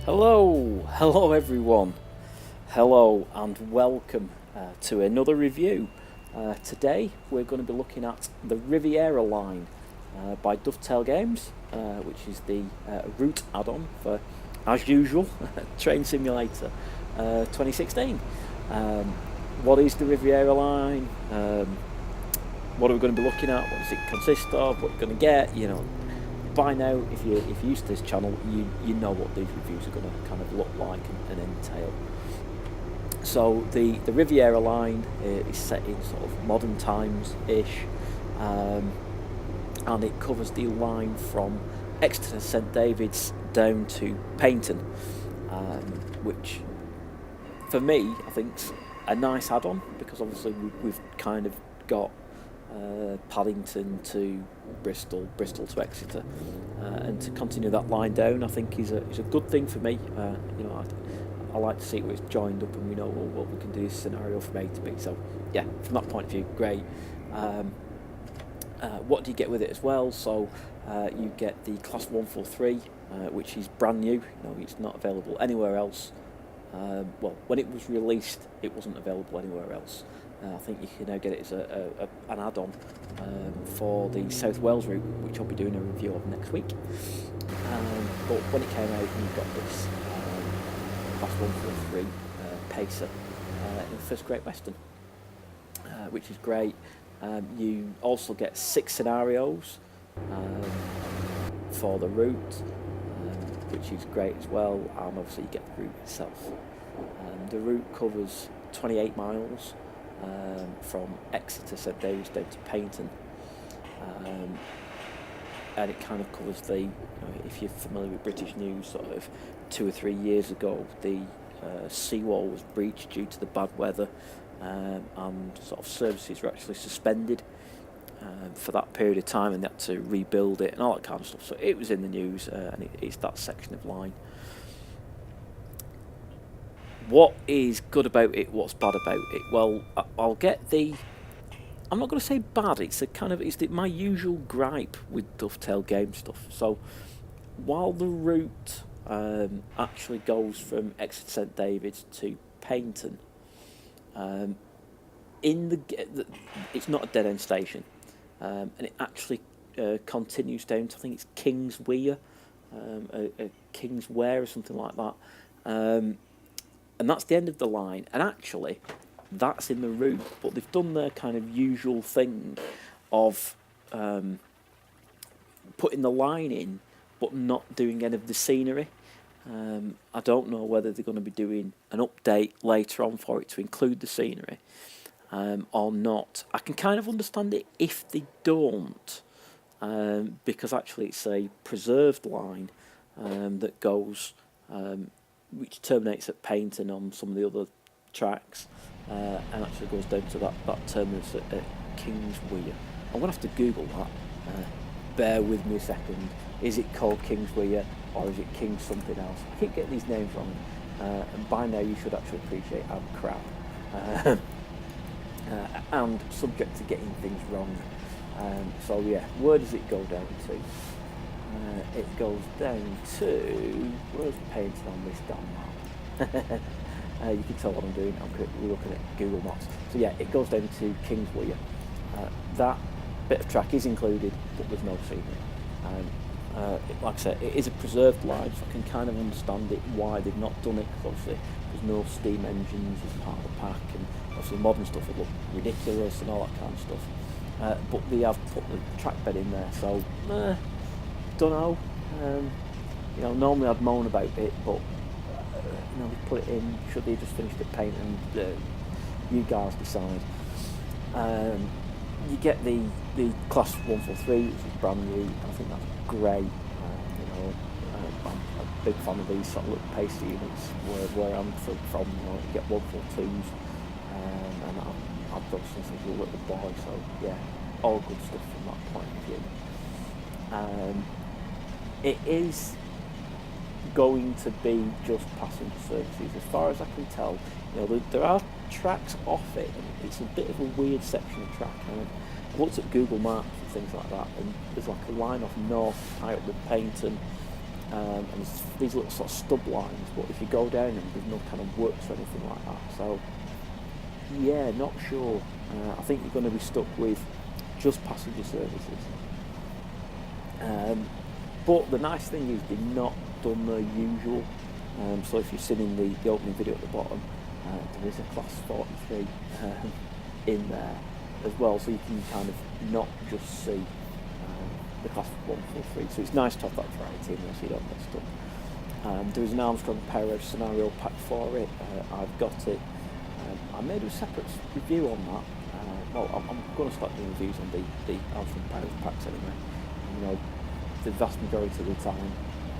Hello everyone. Hello and welcome to another review. Today we're going to be looking at the Riviera Line by Dovetail Games, which is the route add-on for, as usual, Train Simulator 2016. What is the Riviera Line? What are we going to be looking at? What does it consist of? What you're going to get? By now, if you're used to this channel, you know what these reviews are going to kind of look like and entail. So the Riviera Line is set in sort of modern times-ish, and it covers the line from Exeter St David's down to Paignton, which for me I think's a nice add-on, because obviously we've kind of got Paddington to Bristol to Exeter, and to continue that line down, I think is a good thing for me. I like to see where it's joined up, and we know what we can do this scenario from A to B. So yeah, from that point of view, great. What do you get with it as well? So you get the Class 143, which is brand new. It's not available anywhere else. Well, when it was released, it wasn't available anywhere else. I think you can now get it as an add-on for the South Wales route, which I'll be doing a review of next week. But when it came out, you got this Class 143 Pacer in the first Great Western, which is great. You also get 6 scenarios for the route, which is great as well, and obviously you get the route itself. The route covers 28 miles from Exeter St David's down to Paignton, and it kind of covers if you're familiar with British news, sort of 2 or 3 years ago, the seawall was breached due to the bad weather, and sort of services were actually suspended for that period of time, and they had to rebuild it and all that kind of stuff. So it was in the news, and it's that section of line. What is good about it? What's bad about it? Well, I'll get I'm not going to say bad. It's my usual gripe with Dovetail Game stuff. So while the route actually goes from Exeter St David's to Paignton, it's not a dead end station, and it actually continues down to, I think it's King's Weir, King's Wear or something like that. And that's the end of the line, and actually that's in the route, but they've done their kind of usual thing of putting the line in but not doing any of the scenery. I don't know whether they're going to be doing an update later on for it to include the scenery or not. I can kind of understand it if they don't, because actually it's a preserved line that goes which terminates at Paignton on some of the other tracks, and actually goes down to that terminus at King's Weir. I'm going to have to Google that. Bear with me a second. Is it called King's Weir, or is it King's something else? I keep getting these names wrong, and by now you should actually appreciate I'm crap, and subject to getting things wrong. So yeah, where does it go down to? It goes down to, where's Paignton on this damn map? You can tell what I'm doing. I'm looking at Google Maps. So yeah, it goes down to King's Weir. That bit of track is included, but there's no scenery. Like I said, it is a preserved line, so I can kind of understand why they've not done it, because obviously there's no steam engines as part of the pack, and obviously modern stuff would look ridiculous and all that kind of stuff. But they have put the track bed in there, so don't know. Normally I'd moan about it, but they put it in. Should they just finish the paint, and you guys decide. You get the Class 143, which is brand new. I think that's great. I'm a big fan of these sort of little pacer units where I'm from. You get 142s, and I've done since I was a little boy. So yeah, all good stuff from that point of view. It is going to be just passenger services, as far as I can tell. There are tracks off it, and it's a bit of a weird section of track. I looked at Google Maps and things like that, and there's like a line off north, high up with Paignton, and there's these little sort of stub lines, but if you go down them, there's no kind of works or anything like that. So yeah, not sure. I think you're going to be stuck with just passenger services. But the nice thing is they've not done the usual. So if you've seen in the opening video at the bottom, there is a class 43 in there as well, so you can kind of not just see the class 143. So it's nice to have that variety in there so you don't get stuck. There is an Armstrong Powerhouse scenario pack for it. I've got it. I made a separate review on that. I'm going to start doing reviews on the Armstrong Powerhouse packs anyway. You know, the vast majority of the time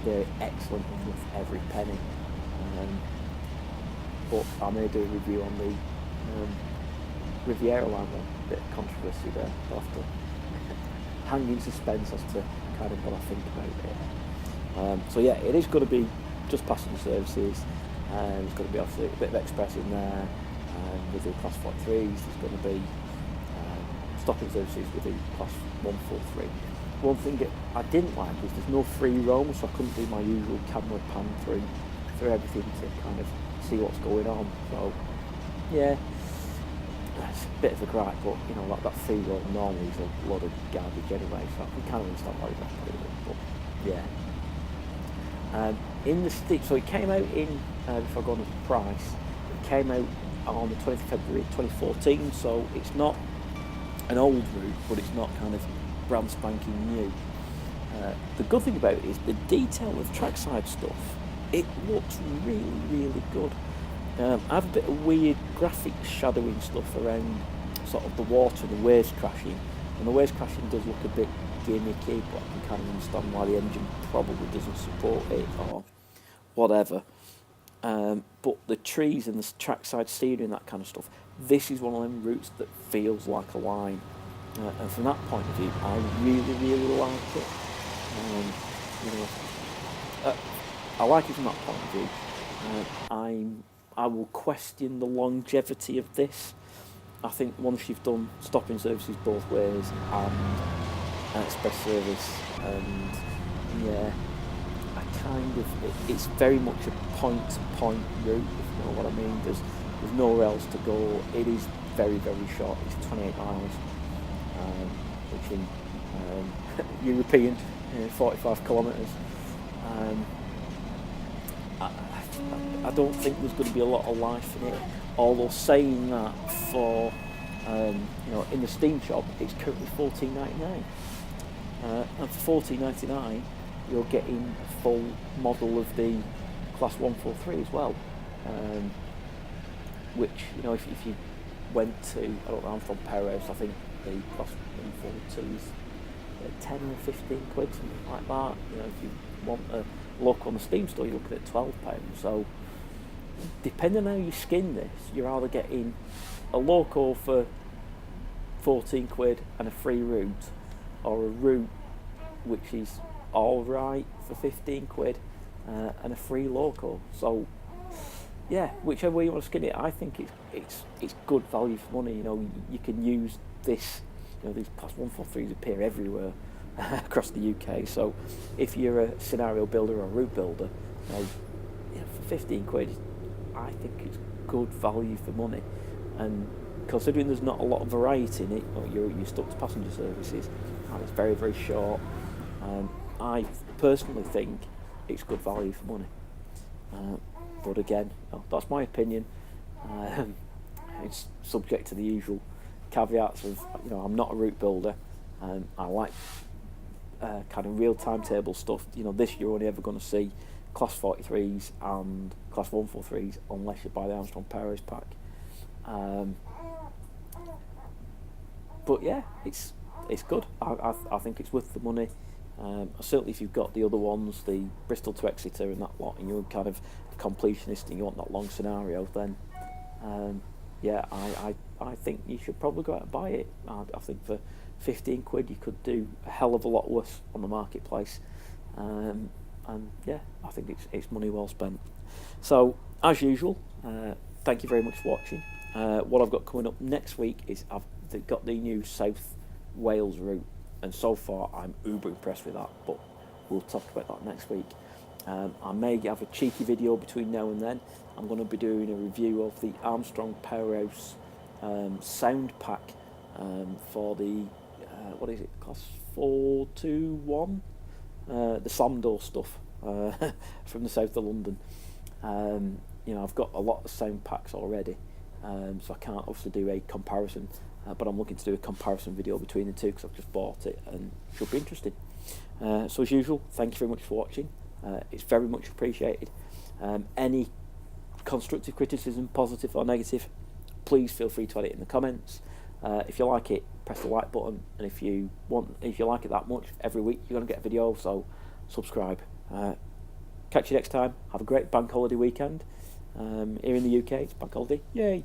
they're excellent and worth every penny. But I may do a review on the Riviera Line one. Bit of controversy there. I'll have to hang in suspense as to kind of what I think about it. So yeah, it is going to be just passenger services. There's going to be obviously a bit of express in there. With the class 43s, there's going to be stopping services with the class 143. One thing that I didn't like was there's no free roam, so I couldn't do my usual camera pan through everything to kind of see what's going on. So yeah, it's a bit of a gripe, but you know, like that free roam normally is a lot of garbage anyway, so I can kind of understand why you don't put it in. But yeah, in the Steam, so it came out in before I go on to the price, it came out on the 20th of February 2014, so it's not an old route, but it's not kind of brand spanking new. The good thing about it is the detail of trackside stuff. It looks really, really good. I have a bit of weird graphic shadowing stuff around sort of the water and the waves crashing, and the waves crashing does look a bit gimmicky, but I can kind of understand why the engine probably doesn't support it or whatever. But the trees and the trackside scenery and that kind of stuff, this is one of them routes that feels like a line. And from that point of view, I really, really like it. You know, I like it from that point of view. I will question the longevity of this. I think once you've done stopping services both ways and an express service, and yeah, it's very much a point-to-point route, if you know what I mean. There's nowhere else to go. It is very, very short. It's 28 miles, which in European 45 kilometres. I don't think there's going to be a lot of life in it. Although saying that, for you know, in the Steam shop, it's currently $14.99, and for $14.99 you're getting a full model of the class 143 as well, which, you know, if you went to, I don't know, Armstrong Powerhouse, I think the class 142 is 10 or 15 quid, something like that. You know, if you want a look on the Steam store, you're looking at £12. So depending on how you skin this, you're either getting a local for 14 quid and a free route, or a route which is alright for 15 quid and a free local. So yeah, whichever way you want to skin it, I think it's good value for money. You know, you can use this, you know, these class 143s appear everywhere across the UK. So if you're a scenario builder or a route builder, you know, for 15 quid, I think it's good value for money. And considering there's not a lot of variety in it, you're stuck to passenger services, and it's very, very short, I personally think it's good value for money. But again, that's my opinion. It's subject to the usual caveats of, you know, I'm not a route builder. I like kind of real timetable stuff. You know, this you're only ever going to see class 43s and class 143s unless you buy the Armstrong Powerhouse pack. But yeah, it's good. I think it's worth the money. Certainly if you've got the other ones, the Bristol to Exeter and that lot, and you're kind of a completionist and you want that long scenario, then yeah, I think you should probably go out and buy it. I think for 15 quid you could do a hell of a lot worse on the marketplace, and yeah, I think it's money well spent. So as usual, thank you very much for watching. What I've got coming up next week is I've got the new South Wales route, and so far I'm uber impressed with that, but we'll talk about that next week. I may have a cheeky video between now and then. I'm going to be doing a review of the Armstrong Powerhouse sound pack for the what is it? Cost 421. The slam door stuff from the south of London. You know, I've got a lot of sound packs already, so I can't obviously do a comparison. But I'm looking to do a comparison video between the two because I've just bought it and it should be interesting. So as usual, thank you very much for watching. It's very much appreciated. Any constructive criticism, positive or negative, please feel free to add it in the comments. If you like it, press the like button, and if you like it that much, every week you're going to get a video, so subscribe. Catch you next time. Have a great bank holiday weekend. Here in the UK, it's bank holiday, yay!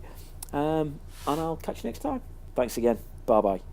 And I'll catch you next time. Thanks again. Bye bye.